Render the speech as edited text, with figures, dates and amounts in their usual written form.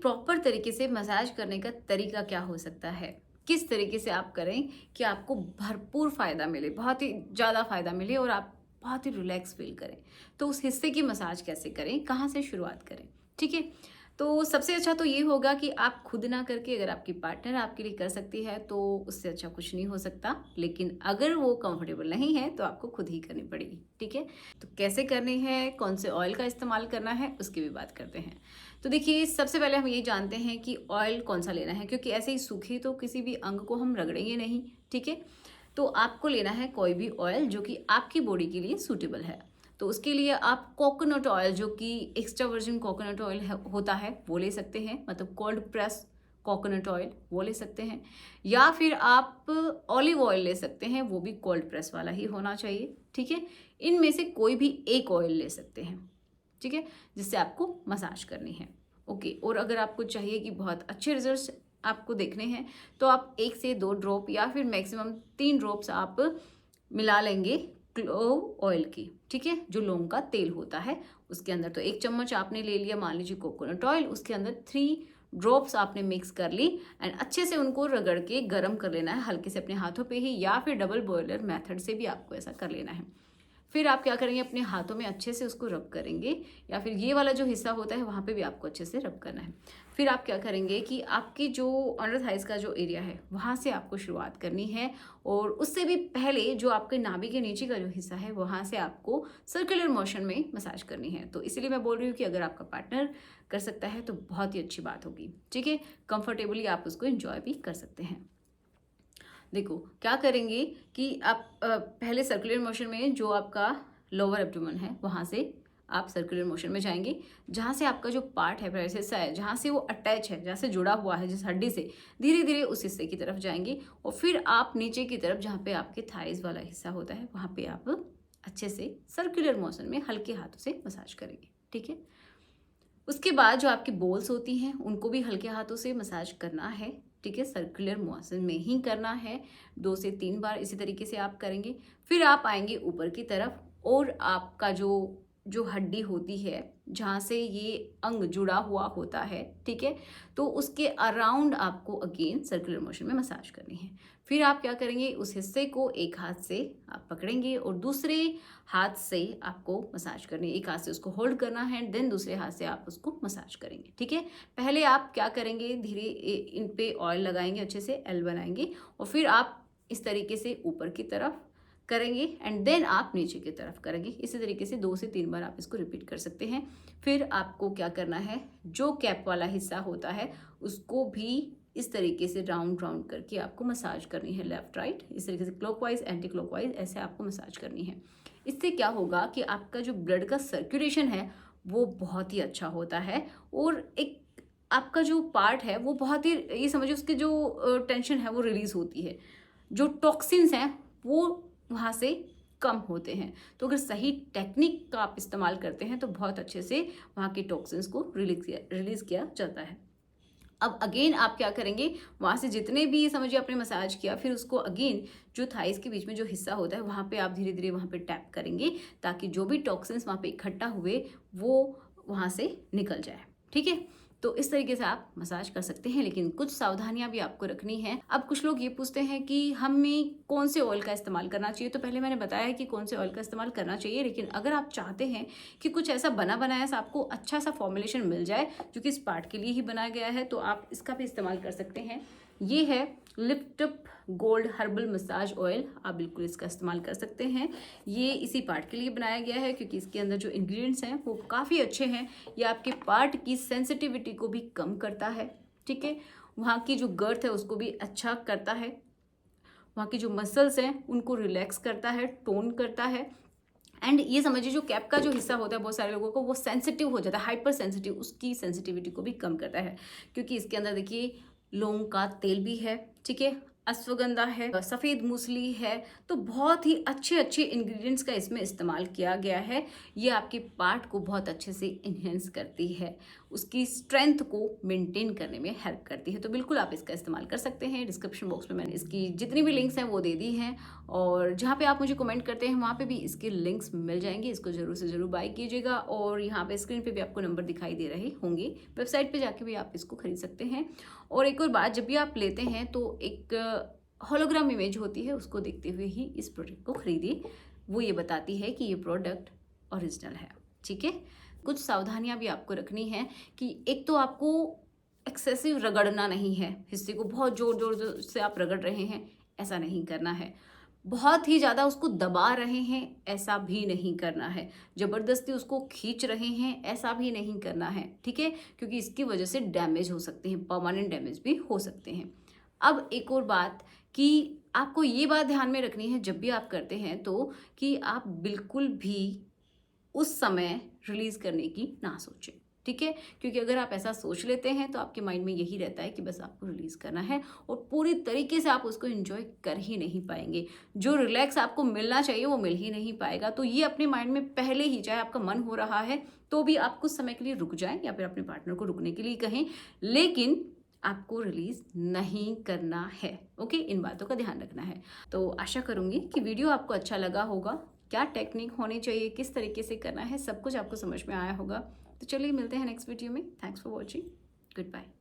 एक प्रॉपर तरीके से मसाज करने का तरीका क्या हो सकता है, किस तरीके से आप करें कि आपको भरपूर फ़ायदा मिले, बहुत ही ज़्यादा फ़ायदा मिले और आप बहुत ही रिलैक्स फील करें। तो उस हिस्से की मसाज कैसे करें, कहाँ से शुरुआत करें, ठीक है? तो सबसे अच्छा तो ये होगा कि आप खुद ना करके अगर आपकी पार्टनर आपके लिए कर सकती है तो उससे अच्छा कुछ नहीं हो सकता। लेकिन अगर वो कंफर्टेबल नहीं है तो आपको खुद ही करनी पड़ेगी, ठीक है? तो कैसे करनी है, कौन से ऑयल का इस्तेमाल करना है, उसकी भी बात करते हैं। तो देखिए, सबसे पहले हम ये जानते हैं कि ऑयल कौन सा लेना है, क्योंकि ऐसे ही सूखे तो किसी भी अंग को हम रगड़ेंगे नहीं, ठीक है? तो आपको लेना है कोई भी ऑयल जो कि आपकी बॉडी के लिए सूटेबल है। तो उसके लिए आप कोकोनट ऑयल, जो कि एक्स्ट्रा वर्जिन कोकोनट ऑयल होता है, वो ले सकते हैं, मतलब कोल्ड प्रेस कोकोनट ऑयल वो ले सकते हैं। या फिर आप ऑलिव ऑयल ले सकते हैं, वो भी कोल्ड प्रेस वाला ही होना चाहिए, ठीक है? इनमें से कोई भी एक ऑयल ले सकते हैं, ठीक है, जिससे आपको मसाज करनी है। ओके, और अगर आपको चाहिए कि बहुत अच्छे रिजल्ट्स आपको देखने हैं तो आप 1 से 2 ड्रॉप या फिर मैक्सिमम 3 ड्रॉप्स आप मिला लेंगे क्लोव ऑयल की, ठीक है, जो लौंग का तेल होता है उसके अंदर। तो 1 चम्मच आपने ले लिया, मान लीजिए कोकोनट ऑयल, उसके अंदर 3 ड्रॉप्स आपने मिक्स कर ली एंड अच्छे से उनको रगड़ के गर्म कर लेना है हल्के से अपने हाथों पे ही, या फिर डबल बॉयलर मेथड से भी आपको ऐसा कर लेना है। फिर आप क्या करेंगे, अपने हाथों में अच्छे से उसको रब करेंगे, या फिर ये वाला जो हिस्सा होता है वहाँ पे भी आपको अच्छे से रब करना है। फिर आप क्या करेंगे कि आपकी जो अंडर थाइज का जो एरिया है वहाँ से आपको शुरुआत करनी है, और उससे भी पहले जो आपके नाभि के नीचे का जो हिस्सा है वहाँ से आपको सर्कुलर मोशन में मसाज करनी है। तो इसीलिए मैं बोल रही हूँ कि अगर आपका पार्टनर कर सकता है तो बहुत ही अच्छी बात होगी, ठीक है? कंफर्टेबली आप उसको इंजॉय भी कर सकते हैं। देखो क्या करेंगे कि आप पहले सर्कुलर मोशन में जो आपका लोअर एब्डोमेन है वहाँ से आप सर्कुलर मोशन में जाएंगे, जहाँ से आपका जो पार्ट है, प्राइस हिस्सा है, जहाँ से वो अटैच है, जहाँ से जुड़ा हुआ है जिस हड्डी से, धीरे धीरे उस हिस्से की तरफ जाएंगे, और फिर आप नीचे की तरफ जहाँ पे आपके थाइज वाला हिस्सा होता है वहाँ पे आप अच्छे से सर्कुलर मोशन में हल्के हाथों से मसाज करेंगे, ठीक है? उसके बाद जो आपकी बोल्स होती हैं उनको भी हल्के हाथों से मसाज करना है, ठीक है? सर्कुलर मोशन में ही करना है, 2 से 3 बार इसी तरीके से आप करेंगे। फिर आप आएंगे ऊपर की तरफ, और आपका जो जो हड्डी होती है जहाँ से ये अंग जुड़ा हुआ होता है, ठीक है, तो उसके अराउंड आपको अगेन सर्कुलर मोशन में मसाज करनी है। फिर आप क्या करेंगे, उस हिस्से को एक हाथ से आप पकड़ेंगे और दूसरे हाथ से आपको मसाज करनी है। एक हाथ से उसको होल्ड करना है, देन दूसरे हाथ से आप उसको मसाज करेंगे, ठीक है? पहले आप क्या करेंगे, धीरे इन पे ऑयल लगाएंगे, अच्छे से एल बनाएंगे, और फिर आप इस तरीके से ऊपर की तरफ करेंगे एंड देन आप नीचे की तरफ करेंगे। इसी तरीके से 2 से 3 बार आप इसको रिपीट कर सकते हैं। फिर आपको क्या करना है, जो कैप वाला हिस्सा होता है उसको भी इस तरीके से राउंड राउंड करके आपको मसाज करनी है, लेफ्ट राइट, इस तरीके से क्लॉकवाइज एंटी क्लॉकवाइज ऐसे आपको मसाज करनी है। इससे क्या होगा कि आपका जो ब्लड का सर्कुलेशन है वो बहुत ही अच्छा होता है, और एक आपका जो पार्ट है वो बहुत ही, ये समझिए उसकी जो टेंशन है वो रिलीज होती है, जो टॉक्सिन्स हैं वो वहाँ से कम होते हैं। तो अगर सही टेक्निक का आप इस्तेमाल करते हैं तो बहुत अच्छे से वहाँ की टॉक्सिन्स को रिलीज किया जाता है। अब अगेन आप क्या करेंगे, वहाँ से जितने भी समझिए आपने मसाज किया, फिर उसको अगेन जो थाइस के बीच में जो हिस्सा होता है वहाँ पे आप धीरे धीरे वहाँ पे टैप करेंगे, ताकि जो भी टॉक्सिन्स वहाँ पे इकट्ठा हुए वो वहाँ से निकल जाए, ठीक है? तो इस तरीके से आप मसाज कर सकते हैं, लेकिन कुछ सावधानियां भी आपको रखनी है। अब कुछ लोग ये पूछते हैं कि हमें कौन से ऑयल का इस्तेमाल करना चाहिए, तो पहले मैंने बताया है कि कौन से ऑयल का इस्तेमाल करना चाहिए, लेकिन अगर आप चाहते हैं कि कुछ ऐसा बना बनाया सा आपको अच्छा सा फॉर्मुलेशन मिल जाए जो कि इस पार्ट के लिए ही बनाया गया है, तो आप इसका भी इस्तेमाल कर सकते हैं। ये है lift up gold herbal massage oil, आप बिल्कुल इसका इस्तेमाल कर सकते हैं। ये इसी पार्ट के लिए बनाया गया है क्योंकि इसके अंदर जो इंग्रेडिएंट्स हैं वो काफ़ी अच्छे हैं। ये आपके पार्ट की सेंसिटिविटी को भी कम करता है, ठीक है? वहाँ की जो गर्थ है उसको भी अच्छा करता है, वहाँ की जो मसल्स हैं उनको रिलैक्स करता है, टोन करता है। एंड ये समझिए जो कैप का जो हिस्सा होता है बहुत सारे लोगों को वो सेंसिटिव हो जाता है, हाइपर सेंसिटिव, उसकी सेंसिटिविटी को भी कम करता है, क्योंकि इसके अंदर देखिए लौंग का तेल भी है, ठीक है, अश्वगंधा है, सफ़ेद मूसली है, तो बहुत ही अच्छे अच्छे इंग्रेडिएंट्स का इसमें इस्तेमाल किया गया है। ये आपके पार्ट को बहुत अच्छे से इन्हेंस करती है, उसकी स्ट्रेंथ को मेंटेन करने में हेल्प करती है। तो बिल्कुल आप इसका इस्तेमाल कर सकते हैं। डिस्क्रिप्शन बॉक्स में मैंने इसकी जितनी भी लिंक्स हैं वो दे दी हैं, और जहाँ पे आप मुझे कमेंट करते हैं वहाँ पे भी इसके लिंक्स मिल जाएंगे। इसको जरूर से जरूर बाय कीजिएगा, और यहाँ पे स्क्रीन पे भी आपको नंबर दिखाई दे रहे होंगे। वेबसाइट पे जाके भी आप इसको खरीद सकते हैं। और एक और बात, जब भी आप लेते हैं तो एक होलोग्राम इमेज होती है, उसको देखते हुए ही इस प्रोडक्ट को खरीदिए। वो ये बताती है कि ये प्रोडक्ट ओरिजिनल है। ठीक है, कुछ सावधानियां भी आपको रखनी है कि एक तो आपको एक्सेसिव रगड़ना नहीं है, हिस्से को बहुत जोर जोर से आप रगड़ रहे हैं, ऐसा नहीं करना है। बहुत ही ज़्यादा उसको दबा रहे हैं, ऐसा भी नहीं करना है। ज़बरदस्ती उसको खींच रहे हैं, ऐसा भी नहीं करना है। ठीक है, क्योंकि इसकी वजह से डैमेज हो सकते हैं, परमानेंट डैमेज भी हो सकते हैं। अब एक और बात कि आपको ये बात ध्यान में रखनी है जब भी आप करते हैं तो, कि आप बिल्कुल भी उस समय रिलीज करने की ना सोचें। ठीक है, क्योंकि अगर आप ऐसा सोच लेते हैं तो आपके माइंड में यही रहता है कि बस आपको रिलीज करना है, और पूरी तरीके से आप उसको एंजॉय कर ही नहीं पाएंगे। जो रिलैक्स आपको मिलना चाहिए वो मिल ही नहीं पाएगा। तो ये अपने माइंड में पहले ही, चाहे आपका मन हो रहा है तो भी आप कुछ समय के लिए रुक जाएं, या फिर अपने पार्टनर को रुकने के लिए कहें, लेकिन आपको रिलीज नहीं करना है। ओके, इन बातों का ध्यान रखना है। तो आशा करूंगी कि वीडियो आपको अच्छा लगा होगा। क्या टेक्निक होनी चाहिए, किस तरीके से करना है, सब कुछ आपको समझ में आया होगा। तो चलिए मिलते हैं नेक्स्ट वीडियो में। Thanks for watching. Good bye.